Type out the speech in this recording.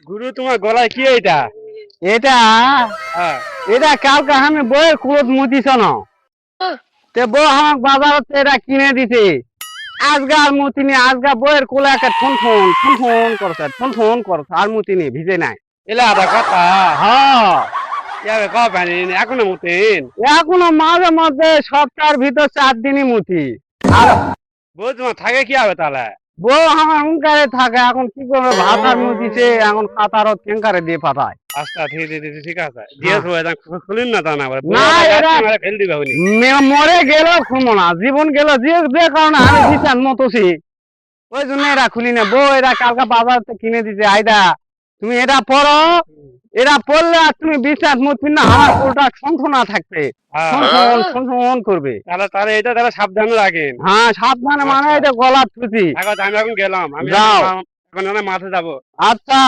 গুরু তোমার গলায় কি এটা? এটা হ্যাঁ। এটা কালকে আমি বইয়ের কুড়ত মুতিছ না তে বউ আমাকে বাজারত এটা কিনে দিছে। আজকে আর মুতিনি, আজকে বইয়ের কোলে একটা ফোন ফোন ফোন ফোন করছে, ফোন ফোন করছে, আর মুতিনি ভিজে নাই। এলা আধা কথা। হ্যাঁ, ইয়াবে কও পানি এখনো মতেন। এখনো মাঝে মধ্যে সপ্তাহের ভিতর 4 দিনই মুতি। আর বউ তোমার থাকে কি হবে তাহলে? বউ আমার হুঙ্কারে থাকে, এখন কি করবে, ভাত আর মুতিছে, এখন কাতারত কেঙ্কারে দিয়ে পাঠায়। আচ্ছা ঠিক ঠিক আছে হ্যাঁ, দিয়েছ খুলিন না তা না করে বউ না আবার এরা লাঠি মারে ফেল দিবে উনি। মরে গেলেও খুলবো না, জীবন গেল যে যে কারণে আমি বিচার মতছি, ওই জন্য এরা খুলি না। বউ এরা কালকে বাজার থেকে কিনে দিতে, আইদা তুমি এটা পড়ো, এটা পড়লে আর তুমি বিশ্বাস মুতবি না, আমার কোলটা ঠনঠনা থাকবে, হ্যাঁ ঠনঠন ঠনঠন করবে। তাহলে তাহলে এটা তাহলে সাবধানে রাখেন। হ্যাঁ, সাবধানে, মানে আচ্ছা এটা গলা ছুটি। এখন আমি এখন গেলাম, আমি যাও। এখন মাঠে যাবো। আচ্ছা।